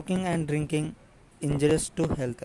smoking and drinking injurious to health.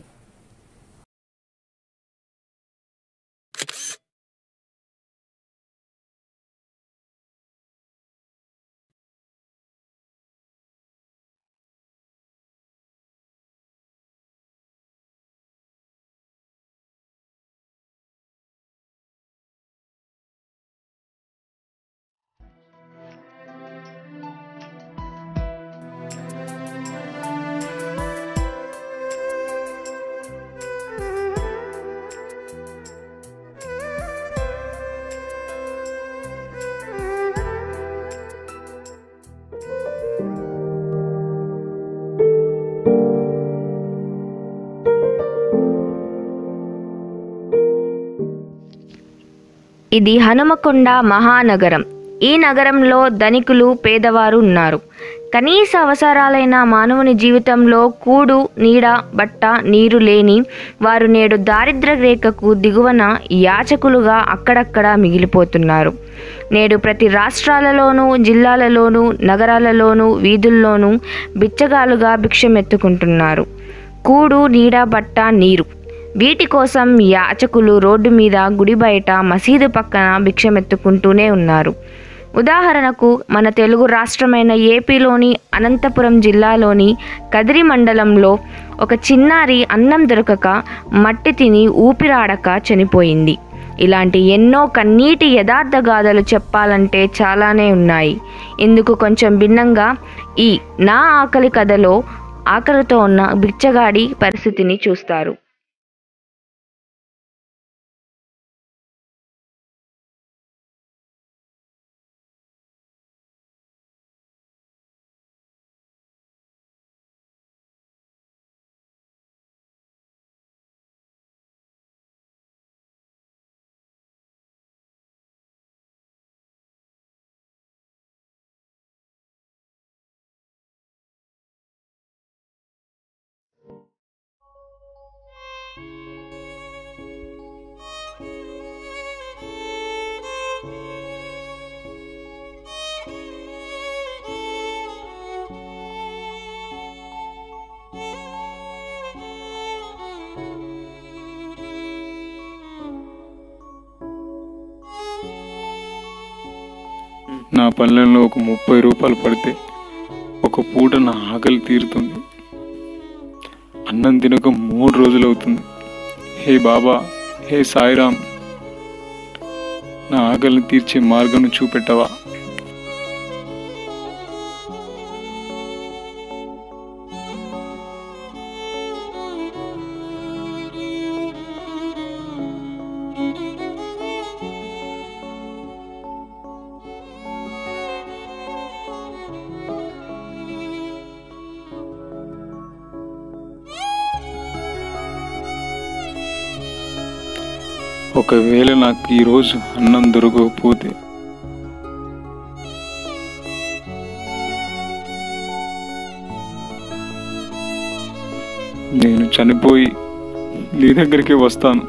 ఇది హనుమకొండ మహానగరం. ఈ నగరంలో ధనికులు, పేదవారు ఉన్నారు. కనీస అవసరాలైన మానవుని జీవితంలో కూడు, నీడ, బట్ట, నీరు లేని వారు నేడు దారిద్ర్య రేఖకు దిగువన యాచకులుగా అక్కడక్కడ మిగిలిపోతున్నారు. నేడు ప్రతి రాష్ట్రాలలోనూ, జిల్లాలలోనూ, నగరాలలోనూ, వీధుల్లోనూ బిచ్చగాలుగా భిక్షమెత్తుకుంటున్నారు. కూడు, నీడ, బట్ట, నీరు వీటి కోసం యాచకులు రోడ్డు మీద, గుడి బయట, మసీదు పక్కన భిక్షమెత్తుకుంటూనే ఉన్నారు. ఉదాహరణకు మన తెలుగు రాష్ట్రమైన ఏపీలోని అనంతపురం జిల్లాలోని కదిరి మండలంలో ఒక చిన్నారి అన్నం దొరకక మట్టి తిని ఊపిరాడక చనిపోయింది. ఇలాంటి ఎన్నో కన్నీటి యథార్థ గాథలు చెప్పాలంటే చాలానే ఉన్నాయి. ఇందుకు కొంచెం భిన్నంగా ఈ నా ఆకలి కథలో ఆకలితో ఉన్న బిచ్చగాడి పరిస్థితిని చూస్తారు. నా పల్లెల్లో ఒక 30 రూపాయలు పడితే ఒక పూట నా ఆకలి తీరుతుంది. అన్నం తినక 3 రోజులు అవుతుంది. హే బాబా, హే సాయిరామ్, నా ఆకలిని తీర్చే మార్గం చూపెట్టవా? ఒకవేళ నాకు ఈరోజు అన్నం దొరకకపోతే నేను చనిపోయి నీ దగ్గరికి వస్తాను.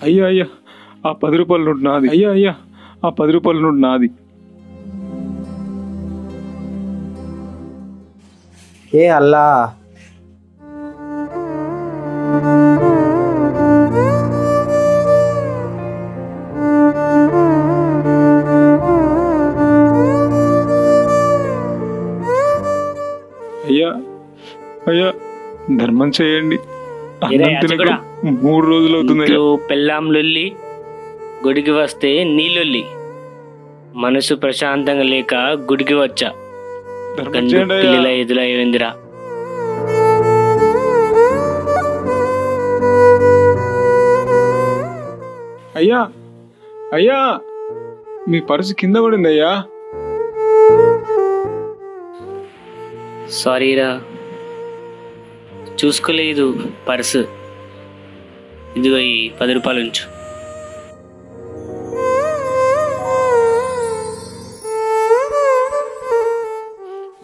అయ్యా అయ్యా, ఆ 10 రూపాయల నోటు నాది. అయ్యా అయ్యా, ఆ 10 రూపాయల నోటు నాది. హే అల్లా, అయ్యా అయ్యా ధర్మం చేయండి. ఏరా అన్నం తినక యాచకుడా, 3 రోజులు అవుతుంది అయ్యా. ఇంట్లో పెళ్ళాం లొల్లి, గుడికి వస్తే నీళ్ళొల్లి. మనసు ప్రశాంతంగా లేక గుడికి వచ్చా, ధర్మం గండు చేయండి అయ్యా. పిల్లల ఎదురయ్యిందిరా. అయ్యా అయ్యా మీ పర్సు కింద పడింది అయ్యా. సారీరా, చూసుకోలేదు పర్సు. ఇదిగో ఈ 10 రూపాయలు ఉంచు.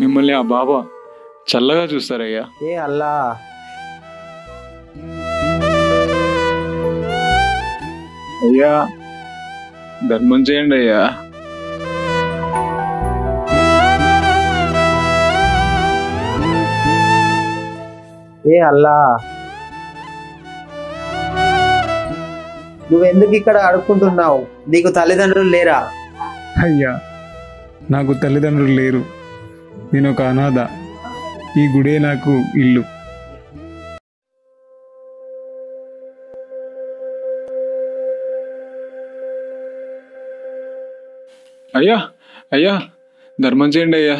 మిమ్మల్ని ఆ బాబా చల్లగా చూస్తారయ్యా. ఏ అల్లా, అయ్యా ధర్మం చేయండి అయ్యా. ఏ అల్లా, నువ్వెందుకు ఇక్కడ అడుక్కుంటున్నావు? నీకు తల్లిదండ్రులు లేరా? అయ్యా, నాకు తల్లిదండ్రులు లేరు. నేను ఒక అనాథ. ఈ గుడే నాకు ఇల్లు. అయ్యా అయ్యా ధర్మం చేయండి అయ్యా.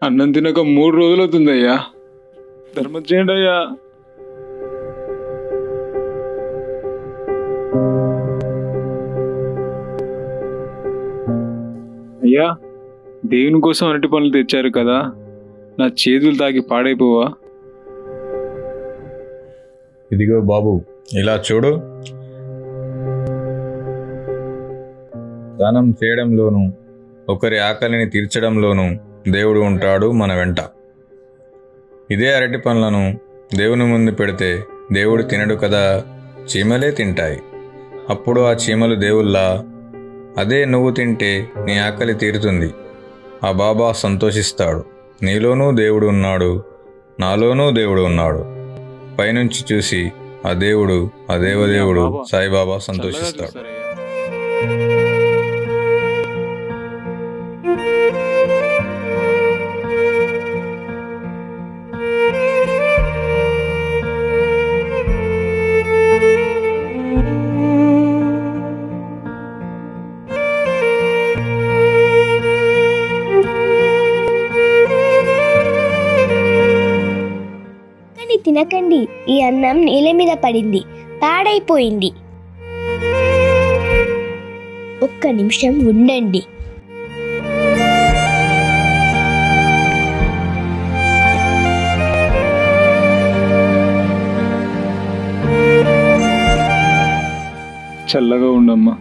అన్నం తినక 3 రోజులు అవుతుంది అయ్యా. ధర్మం చేయండి అయ్యా. అయ్యా దేవుని కోసం అరటి పనులు తెచ్చారు కదా, నా చేతులు తాకి పాడైపోవా? ఇదిగో బాబు, ఇలా చూడు. దానం చేయడంలోనూ ఒకరి ఆకలిని తీర్చడంలోనూ దేవుడు ఉంటాడు మన వెంట. ఇదే అరటి పండ్లను దేవుని ముందు పెడితే దేవుడు తినడు కదా, చీమలే తింటాయి. అప్పుడు ఆ చీమలు దేవుళ్ళా? అదే నువ్వు తింటే నీ ఆకలి తీరుతుంది. ఆ బాబా సంతోషిస్తాడు. నీలోనూ దేవుడు ఉన్నాడు, నాలోనూ దేవుడు ఉన్నాడు. పైనుంచి చూసి ఆ దేవుడు, ఆ దేవదేవుడు సాయిబాబా సంతోషిస్తాడు. కానీ తినకండి, ఈ అన్నం నేల మీద పడింది, పాడైపోయింది. ఒక్క నిమిషం ఉండండి. చల్లగా ఉండమ్మా.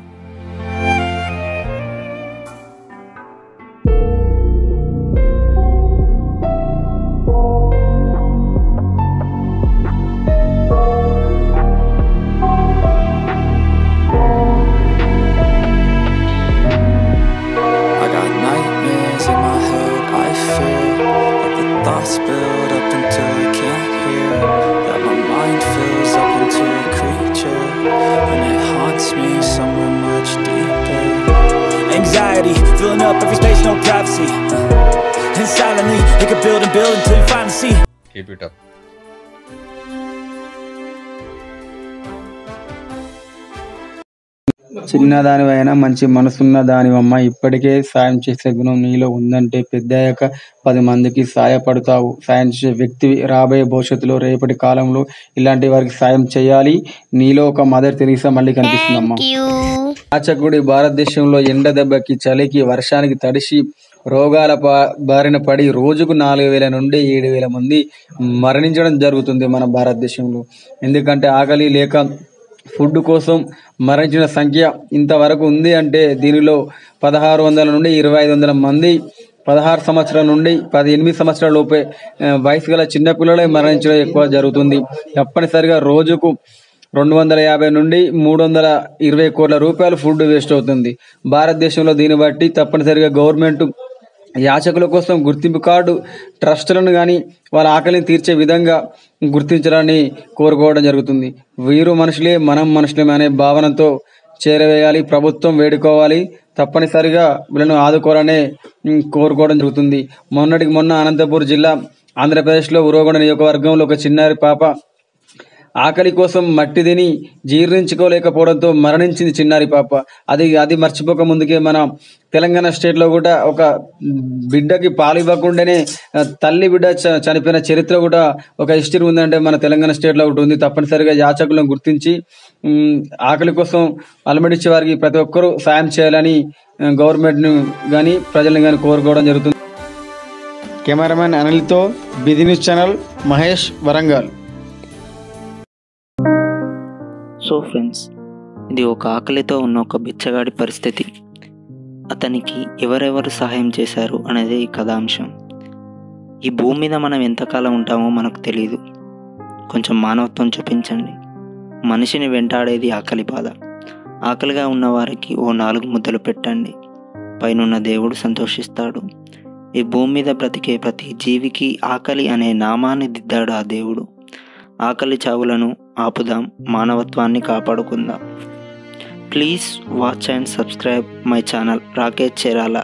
I got nightmares in my head, I fear that the thoughts build up until I can't hear, that my mind fills up into a creature, and it haunts me somewhere much deeper. Anxiety, filling up every space, no privacy, and silently, you can build and build until you finally see. Keep it up. చిన్నదానివైనా మంచి మనసున్న దానివమ్మ. ఇప్పటికే సాయం చేసే గుణం నీలో ఉందంటే పెద్దయ్యాక 10 మందికి సాయపడతావు. సాయం చేసే వ్యక్తివి. రాబోయే భవిష్యత్తులో, రేపటి కాలంలో ఇలాంటి వారికి సాయం చేయాలి. నీలో ఒక మదర్ తెరీసా మళ్ళీ కనిపిస్తుందమ్మా. యాచకుడి భారతదేశంలో ఎండ దెబ్బకి, చలికి, వర్షానికి తడిసి రోగాల బారిన పడి రోజుకు 4,000 నుండి 7,000 మంది మరణించడం జరుగుతుంది మన భారతదేశంలో. ఎందుకంటే ఆకలి లేక ఫుడ్ కోసం మరణించిన సంఖ్య ఇంతవరకు ఉంది అంటే దీనిలో 1,600 నుండి 2,500 మంది 16 సంవత్సరాల నుండి 18 సంవత్సరాల లోపే వయసు గల చిన్నపిల్లలే మరణించడం ఎక్కువ జరుగుతుంది. తప్పనిసరిగా రోజుకు 250 నుండి 320 కోట్ల రూపాయలు ఫుడ్ వేస్ట్ అవుతుంది భారతదేశంలో. దీన్ని బట్టి తప్పనిసరిగా గవర్నమెంట్ యాచకుల కోసం గుర్తింపు కార్డు, ట్రస్టులను కానీ వాళ్ళ ఆకలిని తీర్చే విధంగా గుర్తించాలని కోరుకోవడం జరుగుతుంది. వీరు మనుషులే, మనం మనుషులమే అనే భావనతో చేరవేయాలి, ప్రభుత్వం వేడుకోవాలి, తప్పనిసరిగా వీళ్ళను ఆదుకోవాలనే కోరుకోవడం జరుగుతుంది. మొన్నటికి మొన్న అనంతపూర్ జిల్లా ఆంధ్రప్రదేశ్లో ఉరవకొండ నియోజకవర్గంలో ఒక చిన్నారి పాప ఆకలి కోసం మట్టి తిని జీర్ణించుకోలేకపోవడంతో మరణించింది చిన్నారి పాప. అది మర్చిపోక ముందుకే మన తెలంగాణ స్టేట్లో కూడా ఒక బిడ్డకి పాలు ఇవ్వకుండానే తల్లి బిడ్డ చనిపోయిన చరిత్ర కూడా ఒక హిస్టరీ ఉందంటే మన తెలంగాణ స్టేట్లో ఒకటి ఉంది. తప్పనిసరిగా యాచకులను గుర్తించి ఆకలి కోసం అలమటించే వారికి ప్రతి ఒక్కరూ సాయం చేయాలని గవర్నమెంట్ను కానీ ప్రజలను కానీ కోరుకోవడం జరుగుతుంది. కెమెరామెన్ అనిల్తో busy news channel Mahesh, Warangal. So friends, ఇది ఒక ఆకలితో ఉన్న ఒక బిచ్చగాడి పరిస్థితి. అతనికి ఎవరెవరు సహాయం చేశారు అనేది ఈ కథాంశం. ఈ భూమి మీద మనం ఎంతకాలం ఉంటామో మనకు తెలియదు. కొంచెం మానవత్వం చూపించండి. మనిషిని వెంటాడేది ఆకలి బాధ. ఆకలిగా ఉన్న వారికి ఓ 4 ముద్దలు పెట్టండి. పైనున్న దేవుడు సంతోషిస్తాడు. ఈ భూమి మీద బ్రతికే ప్రతి జీవికి ఆకలి అనే నామాన్ని దిద్దాడు ఆ దేవుడు. ఆకలి చావులను ఆపుదాం, మానవత్వాన్ని కాపాడుకుందాం. Please watch and subscribe my channel Rakesh చెరాల.